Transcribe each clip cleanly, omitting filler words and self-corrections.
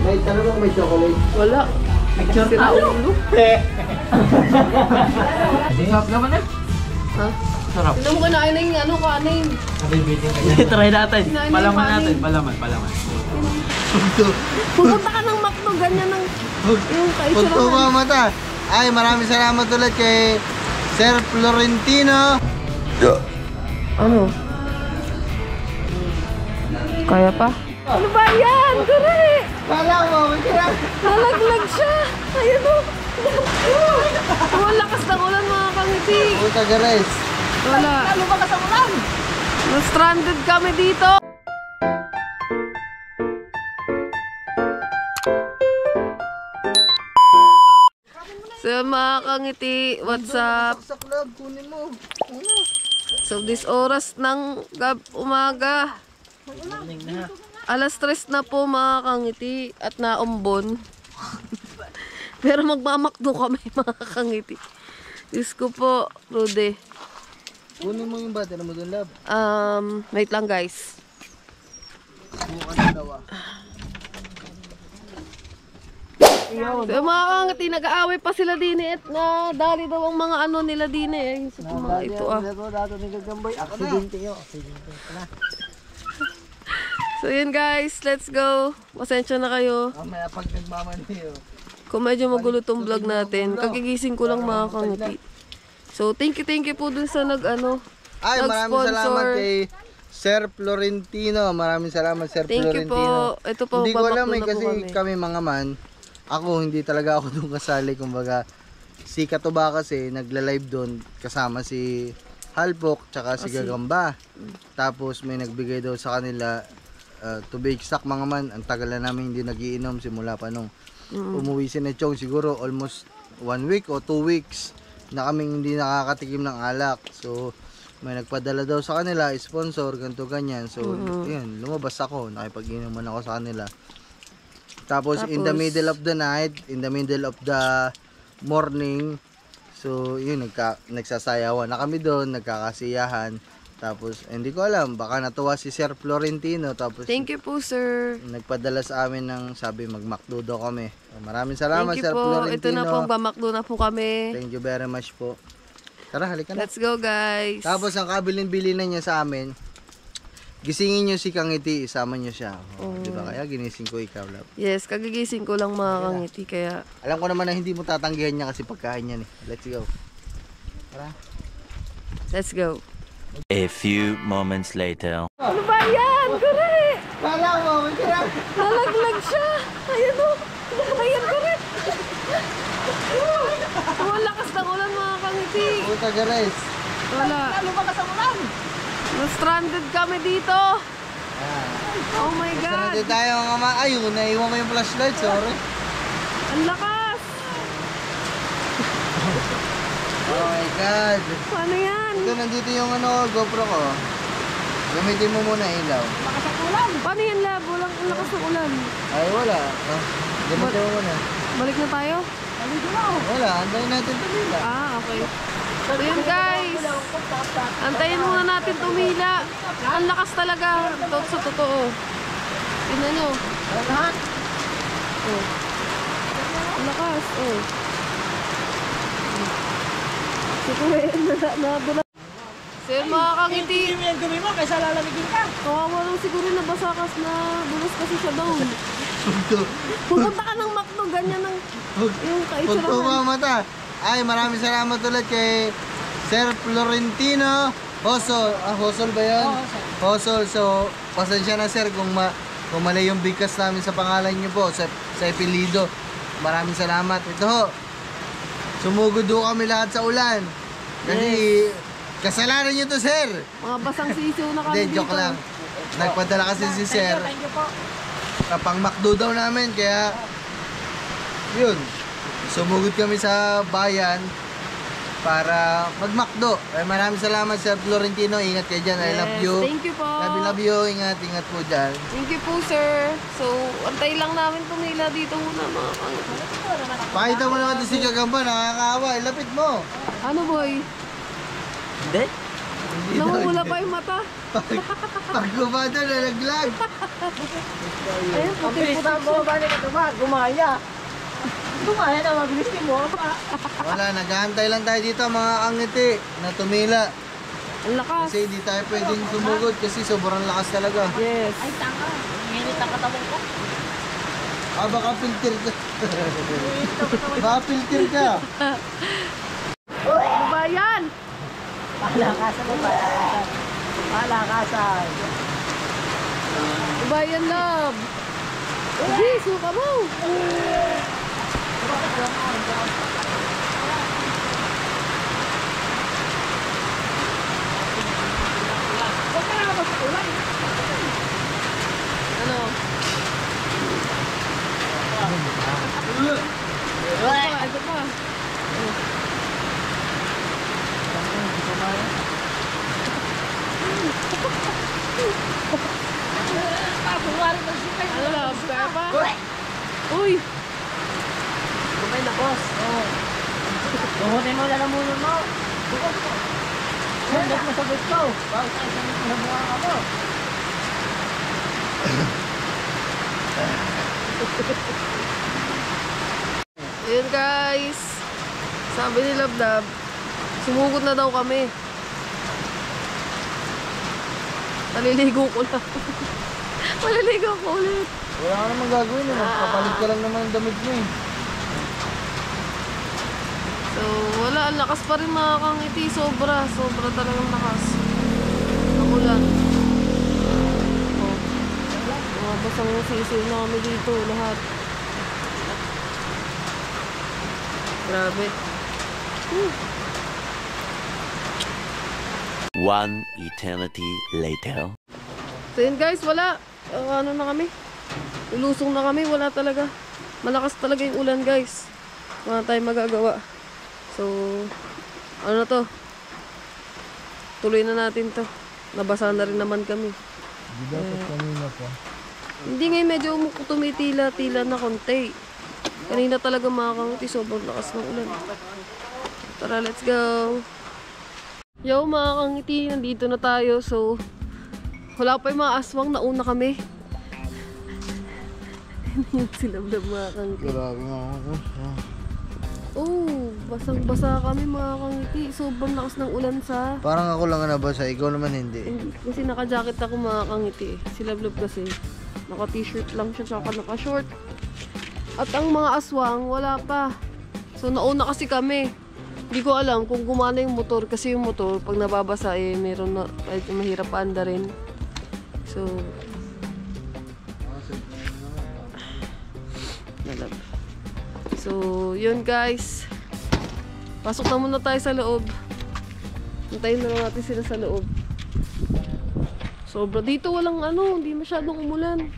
May tanong may chocolate. Wala. Sira ulo. Sarap naman eh. Ha? Sarap. Sino mo kinain na yung ano kanin? Try natin. Palaman natin. Palaman. Pupunta ka ng McDo, ganyan ng yung Punto kaitsurahan. ba mata? Ay, maraming salamat ulit kay Sir Florentino. Ano? Kaya pa? Ano ba yan? Dure! Kala mo, magkira. Nalaglag siya! Ayun o! Ang lakas ng ulan mga kangiti! Puta gares. Wala. Lalo ba ka sa ulan? Na-stranded kami dito! So mga kangiti, what's up? Sa club, kunin mo. So this oras ng umaga. Alas 3 na po mga kangiti at naumbon. Pero magmamakdo kami mga kangiti. Diyos ko po, Rude. Kunin mo yung bata na mo doon, lab. Wait lang guys. Bukan na daw. So mga kangiti, nag-aaway pa sila din at na dali daw ang mga ano nila din eh. So mga ito ah. So yun guys, let's go. Pasensya na kayo. Mamaya pag nagmamaniyo. Kung medyo magulo tong vlog natin, kagigising ko lang mga kangiti. So thank you po dun sa nag-ano. Ay, maraming salamat kay Sir Florentino. Maraming salamat Sir Thank you Florentino. po. Ito po, hindi ko alam pamakdo eh, na po kasi kami mga man. Ako, hindi talaga ako doon kasali. Kumbaga, si Katuba kasi nagla-live doon kasama si Halpok tsaka si Gagamba. Tapos may nagbigay daw sa kanila to be exact mga man. Ang tagal na namin hindi nagiinom simula pa nung umuwi si Nechong. Siguro almost 1 week o 2 weeks na kaming hindi nakakatikim ng alak. So may nagpadala daw sa kanila, sponsor, ganito ganyan. So yun, lumabas ako, nakipag-inuman ako sa kanila. Tapos in the middle of the night, in the middle of the morning, so yun, nagsasayawan na kami doon, nagkakasiyahan. Tapos hindi ko alam, baka natuwa si Sir Florentino. Tapos thank you po sir. Nagpadala sa amin ng sabi mag-McDo daw kami. Maraming salamat Thank you Sir po. Florentino. Ito na po, bamakdo na po kami. Thank you very much po. Tara, halika na. Let's go guys. Tapos ang kabilin-bilin na niya sa amin, gisingin niyo si Kangiti, isama niyo siya. Di ba? Kaya ginising ko ikaw, love. Yes, kagigising ko lang mga kangiti kaya. Alam ko naman na hindi mo tatanggihan niya kasi pagkain niya eh. Let's go. Tara. Let's go. A few moments later. Ano ba yan? Kure! Kala mo, magkira. Nalaglag siya! Ayun o! Ayan kure! Ang lakas ng ulan mga kangiti! Puta gares. Wala. Lalo ba ka sa ulan? Na-stranded kami dito! Oh my God! Sarado tayo mga ayun, naiwan ko yung flashlight, sorry. Ang lakas! Oh my God. Paano yan? Ito, nandito yung GoPro ko. Gamitin mo muna ilaw. Lakas ng ulan! Paano yan lab? Walang ang lakas ng ulan. Ay, wala. Gamitin mo muna. Balik na tayo? Wala, antayin natin tumila. Okay. So yun guys, antayin muna natin tumila. Ang lakas talaga, sa totoo. Tingnan nyo. Oh. Ang lakas, oh. Siguro, so yun mga kangiti. Hindi mo yung gumi mo kaysa lalamigin ka. Kawawa lang siguro nabasa kasi na bulos kasi siya down. Pupunta ka ng McDo, ganyan ng yung Punto kaitsurahan. ba mata? Ay, maraming salamat ulit kay Sir Florentino. Hosol. Hosol ba yun? Hosol. So, pasensya na sir kung mali yung bigkas namin sa pangalan nyo po, sa apelido. Maraming salamat. Ito ho, sumugod ho kami lahat sa ulan. Kasi, kasalanan nyo to sir. Mga basang sisiw na kami Hindi, dito. joke lang. Nagpadala kasi si sir. Thank you po. Pang McDo daw namin, kaya yun, sumugod kami sa bayan. para magmakdo. Maraming salamat Sir Florentino. Ingat kayo dyan. I love you. Thank you po. Love you. Ingat po dyan. Thank you po, sir. So, antay lang namin tumila dito muna mga Pakita mo naman si Gagamba. Nakakaawa. Lapit mo. Ano, boy? Hindi. Namumula pa yung mata. Pag gumada, nalaglag. Ayun, puti-puti. Gumaya. Gumaya na, mabilis din mo. Wala, naghahantay lang tayo dito mga kangiti na tumila. Ang lakas. Kasi hindi tayo pwedeng tumugod kasi sobrang lakas talaga. Yes. Ay, tanga. Nginit ang katawan ko. Baka filter ka. Baka filter ka. Ano ba yan? Palakasan mo, palakasan. Palakasan. Ano ba yan, love? Sige, suka mo. Ano? Ito pa. Ano, love? Kaya pa? Uy! Kumay na, boss. Oo. Buhunin mo na lang muna mo. Sundat mo sa gusto. Bakit ay sundat mo sa mukha ka mo? Ayun guys, sabi ni Love Love, sumugod na daw kami. Maliligo ko lang. Maliligo ko ulit. Wala ka naman gagawin eh. Kapalit ka lang naman ang damit mo eh. So, wala. Ang lakas pa rin mga kangiti. Sobra. Sobra talagang lakas. Nakulan. Oh. Mga basang sisiw na kami dito. Lahat. Grabe. One eternity later. So yun guys, wala. Ano na kami? Lulusong na kami. Wala talaga. Malakas talaga yung ulan guys. Wala tayong magagawa. So, ano na to? Tuloy na natin to. Nabasa na rin naman kami. Hindi dapat kanina pa. Hindi ngayon medyo tumitila-tila na konti. Kanina talaga mga kangiti, sobrang lakas ng ulan. Tara, let's go! Yo mga kangiti, nandito na tayo. So, wala pa yung mga aswang, nauna kami. Yan sila mga kangiti. Grabe nga ako. Oh, basang-basa kami mga kangiti. Sobrang lakas ng ulan sa... Parang ako lang ang nabasa, ikaw naman hindi. Kasi naka-jacket ako mga kangiti. Si Love kasi naka-t-shirt lang siya tsaka naka-short. At ang mga aswang, wala pa. So nauna kasi kami. Hindi ko alam kung gumana yung motor. Kasi yung motor, pag nababasa eh, meron na, mahirap paanda rin. So... Nalab. So, yun guys. Pasok na muna tayo sa loob. Hintayin na lang natin sila sa loob. Sobra. Dito walang ano, hindi masyadong umulan.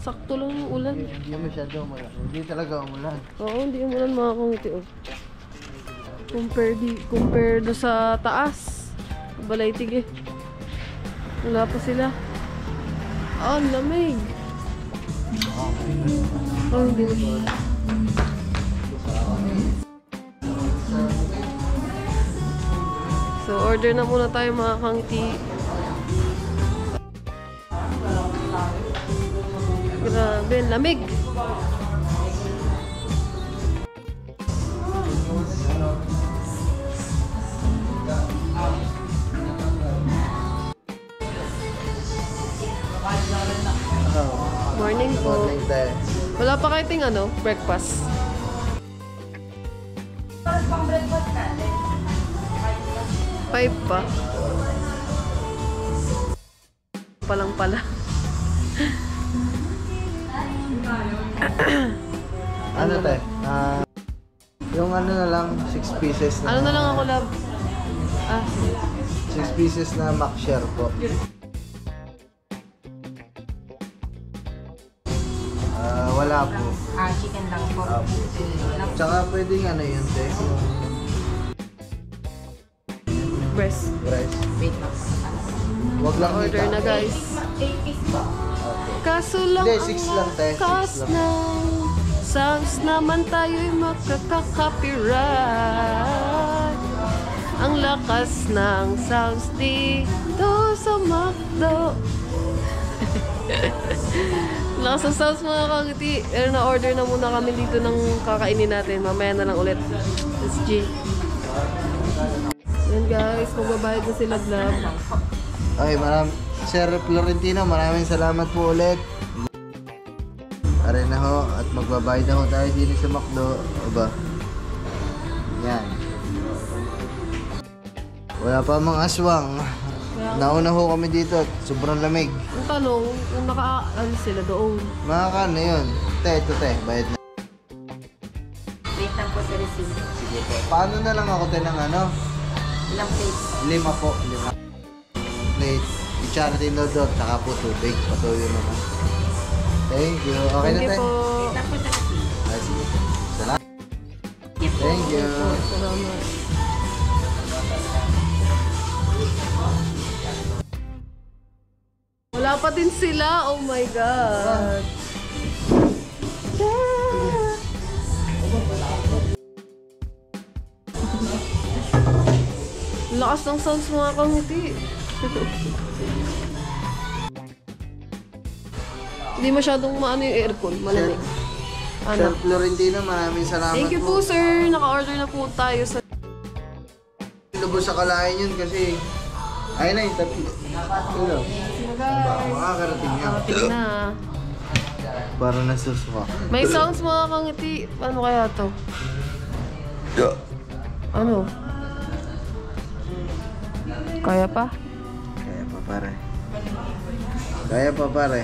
Sakto lang yung ulan. Hindi masyado umulan. Hindi talaga umulan. Oo, hindi umulan mga kangiti. Oh. Compare do sa taas. Balaytig eh. Wala pa sila. Oh, ang lamig. Oh, hindi na. So, order na muna tayo mga kangiti. Grabe, lamig. Morning po. Morning tayo. Wala pa kayo ting ano, breakfast. Five pa. Palang pala. Ano tayo? Yung ano na lang, 6 pieces na. Ano na lang ako, love? Ah, 6 pieces na mac share po. Wala po. Chicken lang po. Tsaka pwedeng ano yun, te. breast. Rice. Wait lang. Wag lang Order na guys. 8 piece po. Kaso lang Hindi, 6 lang tayo. 6 lakas lang. ng sounds naman tayo'y makaka-copyright. Ang lakas ng sounds dito sa McDo. Lakas ng sounds mga kangiti. Pero na-order na muna kami dito ng kakainin natin. Mamaya na lang ulit. SG. Yan guys, magbabayad na sila vlog. Okay, Sir Florentino, maraming salamat po ulit. Aray na ho, at magbabayad na ho tayo dito sa McDo. Aba. Yan. Wala pa mga aswang. Nauna ho kami dito at sobrang lamig. Ang tanong, kung naka-alis sila doon. Mga kano yun? Ito bayad na. Wait lang po sa receipt. Sige po. Paano na lang ako tayo ng ano? Ilang plates? 5 po. 5 plate. I-charity dodot, saka po tubig. Patuloy naman. Thank you. Okay na Thank you tayo. po. Wait lang po sa receipt. Ah, sige po. Salamat. Thank you po. Thank you. Salamat. Wala pa din sila. Oh my God. Lakas ng sounds mga kangiti. Hindi masyadong maano yung aircon. Malamig. Sir Ano? Florentino, maraming salamat Thank you po sir. Naka-order na po tayo sa... Lubos sa kalahin yun kasi ayun na yung tatlo. Ano? Makakarating yan. Parating na. Para nasusuka. May sounds mga kangiti. Ano kaya to? Ano? Kaya pa? Kaya pa pare. Kaya pa pare.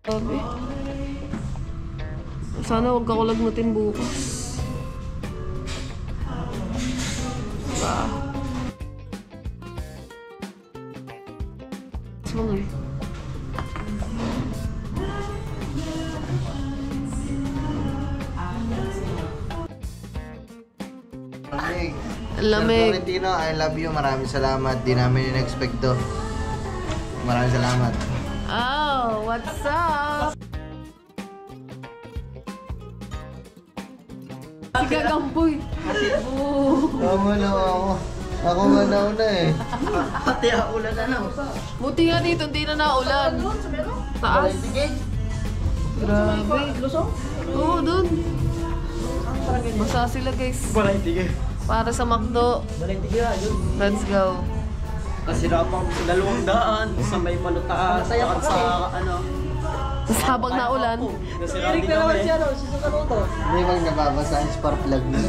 Sabi. Sana huwag ako lagnatin bukas. Diba? Mga eh. Lamig. Lamig. Sir Florentino, I love you. Maraming salamat. Di namin in-expect to. Maraming salamat. Oh, what's up? Si Gagamboy. Oh. Tama na ako. Ako nga nauna eh. Pati ang ulan na lang. Buti nga dito, hindi na naulan. Taas. Grabe. Oo, dun. Basa sila guys. Balay tigil. Para sa McDo. Balay tigil yun. Let's go. Kasi napang sa 200 sa may malutaas. Sa ano. Tapos habang naulan, Nasira din kami. Hindi bang nababasa ang spark plug mo?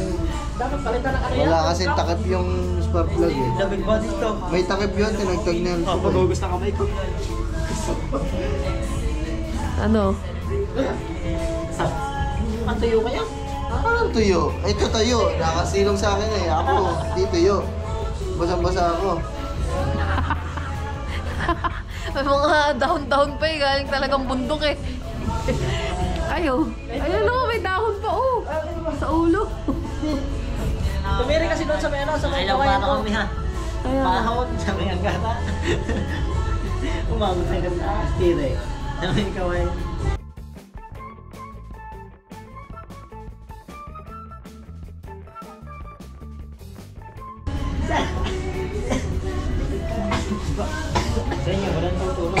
Wala kasi takip yung spark plug eh. Lamig ba dito? May takip yun, tinagtag na yun. Pag-ugos na kamay ko. ano? Ang tuyo kaya? Parang tuyo. Ito tuyo. Nakasilong sa akin eh. Ako, di tuyo. Basang-basa ako. May mga down-down pa eh. Galing talagang bundok eh. Ayo. Ayun o, may dahon pa oh. Sa ulo. Tumiri kasi doon sa may ano, sa may Ayaw kawayan pa ko. kami ha. Kaya nga. Mahawag sa may anggata. Umabot sa ganda. Tire. Sa may kaway. Sa inyo, walang tutulong.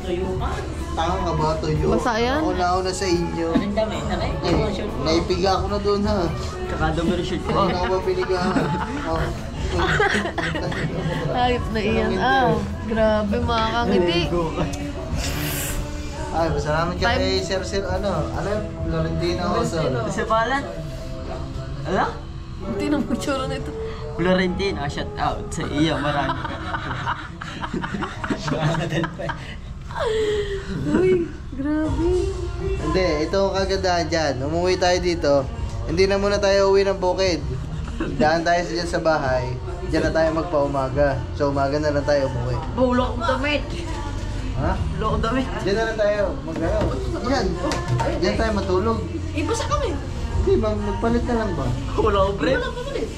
Tuyo ka. Tanga ka ba, tuyo? Basa yan? Ako nauna sa inyo. Anong dami? Nanay? Eh, naipiga ako na doon ha. Kakadami rin shirt ko. Hindi na ako mapiliga ha. Oh. Ayos na iyan. Ah, grabe mga kangiti. Ay, salamat ka kay Sir Florentino also. Sa balan? Ala? Hindi na magsura na ito. Florentine, shout out sa iyo, marami ka. Makakadal pa. Uy, grabe. Hindi, ito ang kagandahan dyan. Umuwi tayo dito. Hindi na muna tayo uwi ng bukid. Daan tayo dyan sa bahay. Diyan na tayo magpaumaga. So umaga na lang tayo umuwi. Bulok mo damit. Ha? Wala akong dami. Diyan na lang tayo. Yan. Diyan tayo matulog. Ibasa kami. Hindi, ma'am. Magpalit na lang ba? Wala akong break.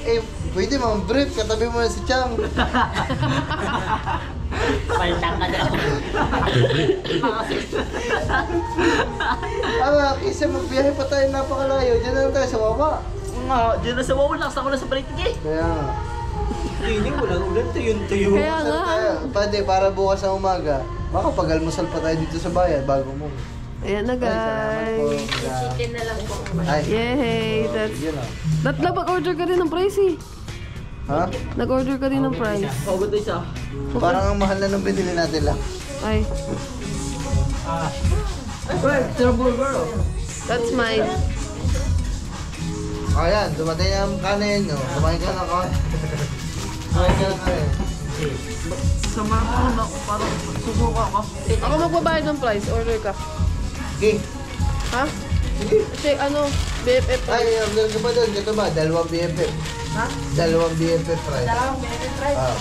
Eh, pwede ma'am. Brief. Katabi mo na si Chang. Paltang ka daw. Kasi magbiyahe pa tayo napakalayo. Diyan na lang tayo sa baba. Nga, di na sa wawal. Lakas ako na sa balitig eh. Kaya nga. Tining, walang ulan. Tuyo. Kaya nga. Pwede, para bukas sa umaga. Baka pag-almusal pa tayo dito sa bayan bago mo. Ayan na guys. Chicken na lang po. Ay, Yay! That's... yun ah. Nag-order ka din ng price eh. Ha? Nag-order ka din ng price. Pagod na isa. Parang ang mahal na nung binili natin lang. Ay, Ay, tira burger oh. that's mine. Ayan, dumating na ang kanin. Oh. Kumain ka na kanin. Kumain ka na kanin. Sama ko na ako. Parang susuka ako. Ako magbabayad ng price. Order ka. Okay. Ha? Check ano? BFF. Ay, order ka ba doon? Ito ba? Dalawang BFF. Ha? Dalawang BFF fries. Dalawang minute right? Ah.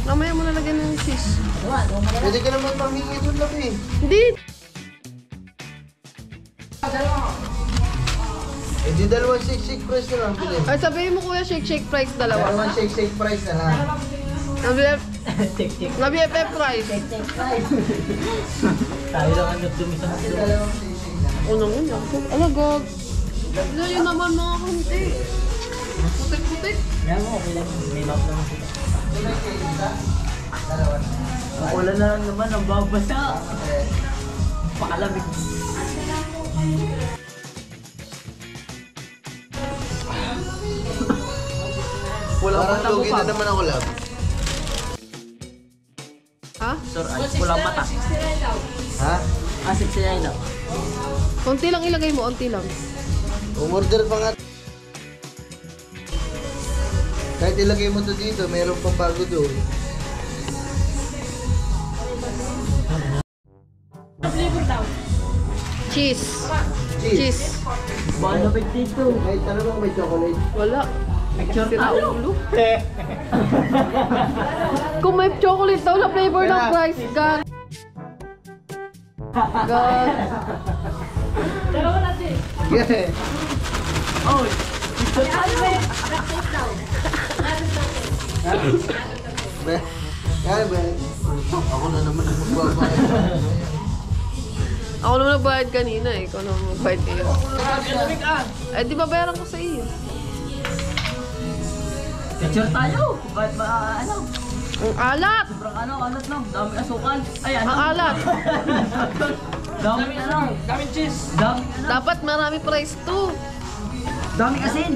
Mamaya mo nalagyan ng cheese. Pwede ka naman panghingi doon lang eh. Hindi. Eh di dalawang shake price na lang. Pili. Ay, sabihin mo kuya, shake price dalawa. Dalawang shake price na lang. Na BFF price. Tayo lang ang nagdumi sa mundo. Dalawang shake na. Ano mo lang? Ano, gog? Ano yun naman mga kanti? Putik-putik. Yan mo, okay lang. May map naman sila. Dalawang shake isa. Dalawa na. Ang ulan na lang naman, ang babasa. Eh, Pakalamig. Wala Parang mata mo lugi pa. na naman ako lab. Ha? Sir, ay, walang mata. Ha? Ah, 69 daw. Konti lang ilagay mo, konti lang. Umorder pa nga. Kahit ilagay mo to dito, mayroon pang bago doon. Cheese. Cheese. Cheese. Baka nabig dito. Kahit ano bang may chocolate? Wala. Picture Sira tayo. ulo. Kung may chocolate daw na flavor ng Kaya- price, God. God. Yeah. Oh, Kaya ba? Ako na naman ang magbabayad. Ako naman nagbayad kanina eh. Ikaw naman magbayad kayo. Eh, di ba bayaran ko sa iyo? picture tayo. Bakit ba, ano? Ang alat! Sobrang ano, alat lang. Dami asukal. Ay, ano? Ang alat! Dami ano? Dami cheese. Dami ano? Dapat marami price to. Dami asin.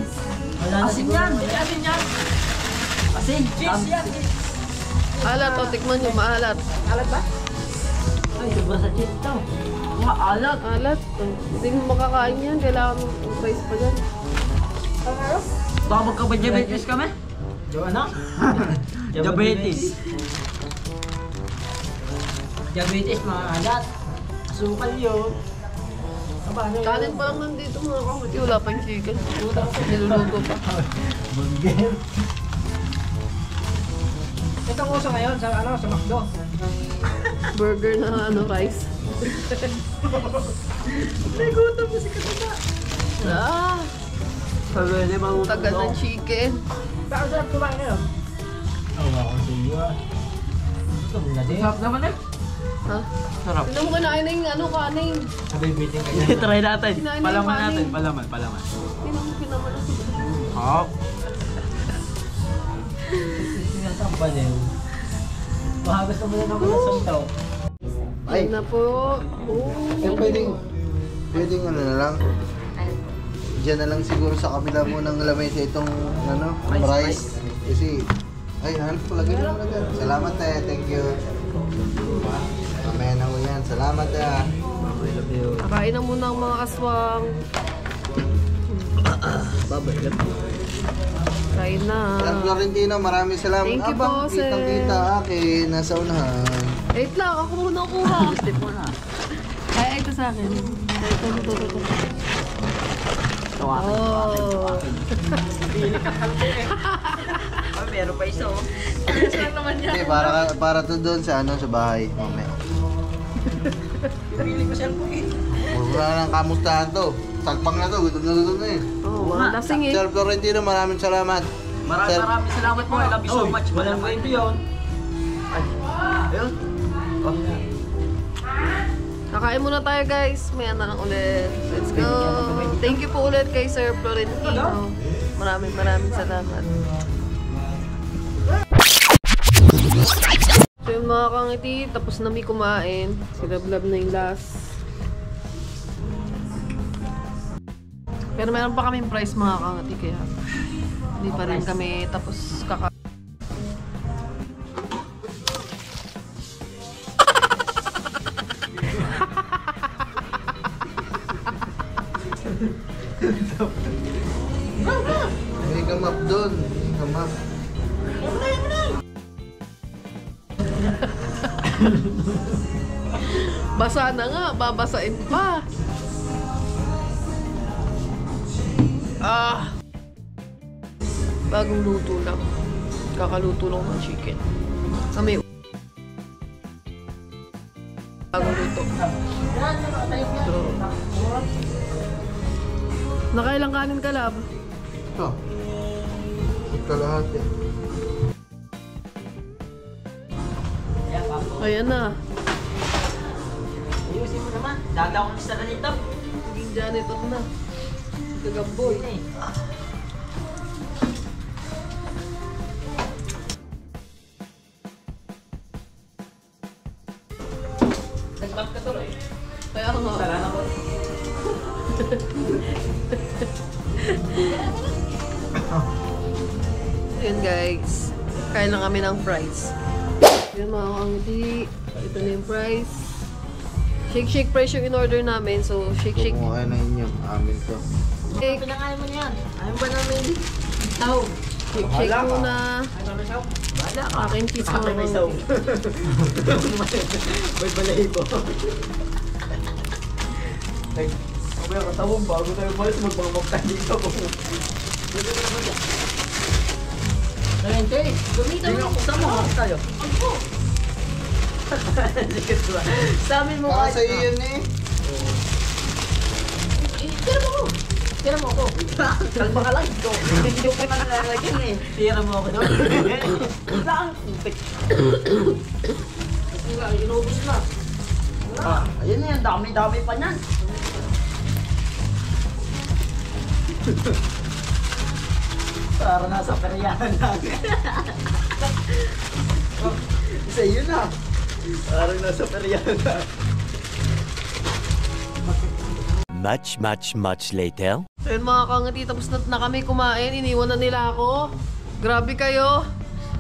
Asin yan. Asin yan. Asin. Cheese yan. Alat, o tikman nyo, maalat. Ay, sobra sa cheese daw. Mga alat. Alat. Hindi mo makakain yan. Kailangan ng price pa dyan. Baka magka-diabetes kami? Ano? Diabetes. Diabetes, mga alat. Asukal yun. Kanin pa lang nandito mga kamuti. Wala pa yung chicken. Niluluto pa. Burger. Ito ko sa ngayon, sa ano, sa McDo. Burger na ano, rice. Nagutom mo si Katata. Ah, Pwede ba mo tagal ng chicken. Bakit sarap kumain ngayon? Awa ko sa iyo ah. Gutom na din. Sarap naman eh. Ha? Sarap. Tignan mo kinain na yung ano, kanin. Nabibitin ka niya. Try natin. Kinain na yung kanin. Palaman. Tignan mo pinaman na sila. Hop. Sinasang pa din. Baka gusto mo na naman ng santaw. Ay, Ayun na po. Oh. eh, pwedeng ano na lang. Diyan na lang siguro sa kabila mo ng lamesa itong ano, rice. Kasi, ay, hanap ko, lagay mo na dyan. Salamat thank you. Mamaya na ko yan, salamat I love you. Kakain na muna ang mga aswang. Babay lang. Kain na. Sir Florentino, maraming salamat. Thank you Abang, po, sir. kitang-kita akin, nasa unahan. Wait lang, ako muna kuha. Step mo na. Ay, ito sa akin. Ito. Ito akin. Oh. Ay, meron pa isa oh. Hindi, para to doon sa ano, sa bahay. Mamaya. Pinili ko cellphone eh. Wala nang kamustahan to. Sagpang na to, gutom na eh. Oh, mga lasing eh. Sir Florentino, maraming salamat. Sir, Maraming salamat po. I love you so much. Walang kwento yun. Ayun. Oh. Kakain muna tayo guys. Maya na lang ulit. Let's go. Thank you po ulit kay Sir Florentino. Maraming salamat. So yung mga kangiti, tapos na may kumain. Si Lablab na yung last. Pero meron pa kaming price mga kangiti kaya hindi pa rin kami tapos may kamap doon. May kamap. basa na nga, babasain pa. Bagong luto lang. Kakaluto lang ng chicken. Kami bagong luto. So, nakailang kanin ka, Lab? Ito. Kalahati. Ayan na. Ayusin mo naman. Dada akong isa na nito. Naging janitor na. Gagamboy. Nag-back ka to eh. Kaya nga. Salamat po. Ayun guys. Kain lang kami ng fries. Yun mga kangiti. Ito na yung fries. Shake fries yung in-order namin. So, shake. Kumuha na inyo. Amin to. Shake. Pinakain mo niyan. Ayaw ba namin? Tao. Shake muna. Ayaw ba saw? Bahala ka. Akin cheese mga Akin may saw. kangiti. May balahibo. Mamaya katawang bago tayo malis magpangmap tayo dito. Nalente, gamitan mo. Sama mo tayo. Sa amin mo Baka sa'yo yan eh. Tira mo ako. Tira mo ako. Kalma ka lang. Hindi ko pa nalalagyan eh. Tira mo ako doon. Wala kang kupit. Wala, inubos na. Ayun na yan. Dami-dami pa niyan. Para nasa peryahan namin. Isa yun na. Parang nasa peryahan na. Much later. So yun mga kangiti, tapos na kami kumain. Iniwan na nila ako. Grabe kayo.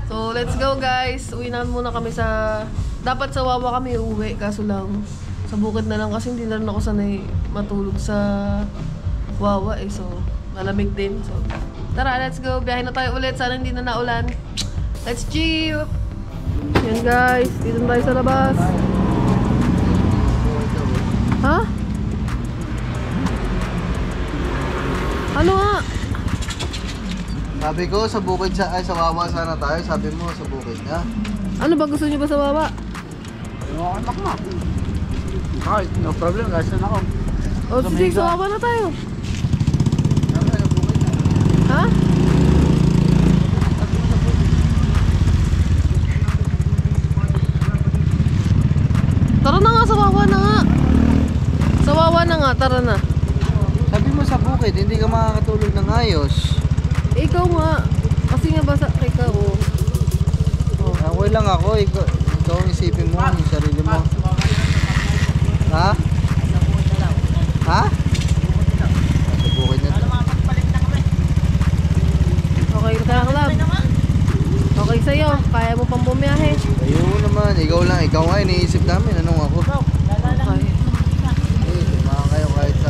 So let's go guys. Uwi na muna kami sa... Dapat sa Wawa kami uuwi. Kaso lang, sa bukid na lang kasi hindi na rin ako sanay matulog sa Wawa eh. So malamig din. So tara, let's go. Biyahe na tayo ulit. Sana hindi na naulan. Let's chill. Yan guys. Dito na tayo sa labas. Ha? Ano nga? Sabi ko, sa bukid sa Wawa sana tayo. Sabi mo, sa bukid na. Ano ba gusto niyo ba sa Wawa? Anak na. Ay, no problem. Last na ako. O sige, sa Wawa na tayo. Ha? Tara na nga, sa Wawa na nga. Sa Wawa na nga, tara na. Sabi mo sa bukid, hindi ka makakatulog ng ayos. Ikaw nga. Kasi nga ba sa ikaw? Oh. Okay lang ako. Ikaw ang isipin mo, yung sarili mo. Ha? Ha? Sa bukid na to. Okay ka lang. Okay sa'yo. Kaya mo pang bumiyahe. Ayun naman, ikaw lang. Ikaw nga, iniisip namin. Anong ako? Okay. Tumahan kayo kahit sa...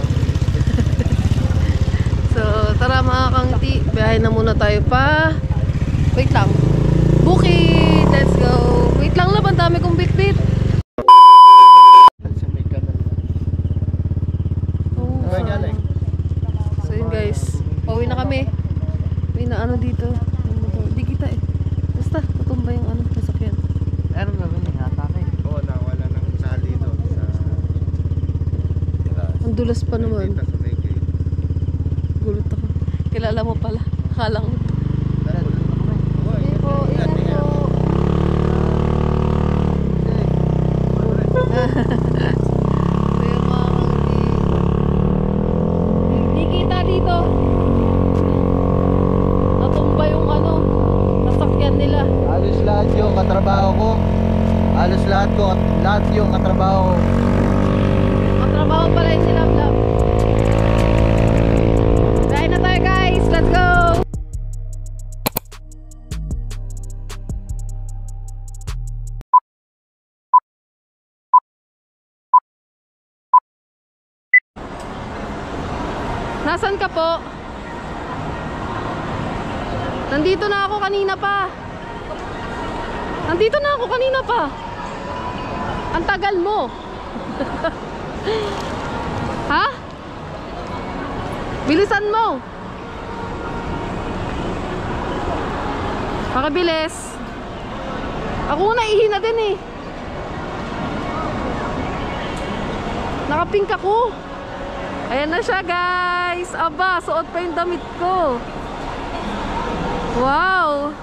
So, tara mga kangti. Biyahe na muna tayo pa. Wait lang. Bukid! Let's go! Wait lang lang, ang dami kong bit-bit. Oh, so yun guys. madulas pa naman. Dito sa may gate. Gulat ako. Kilala mo pala. Akala ko. Tara, dito na kami. Sige po, ingat po. So yung mga hindi kita dito. Natumba yung ano, nasakyan nila. Halos lahat yung katrabaho ko. Halos lahat yung katrabaho ko. Matrabaho pala yung Silablab. Try na tayo guys, let's go! Nasaan ka po? Nandito na ako kanina pa. Nandito na ako kanina pa. Ang tagal mo. Ha? Bilisan mo. Pakibilis. Ako na ihina din eh. Nakapink ako. Ayan na siya guys. Aba, suot pa yung damit ko. Wow.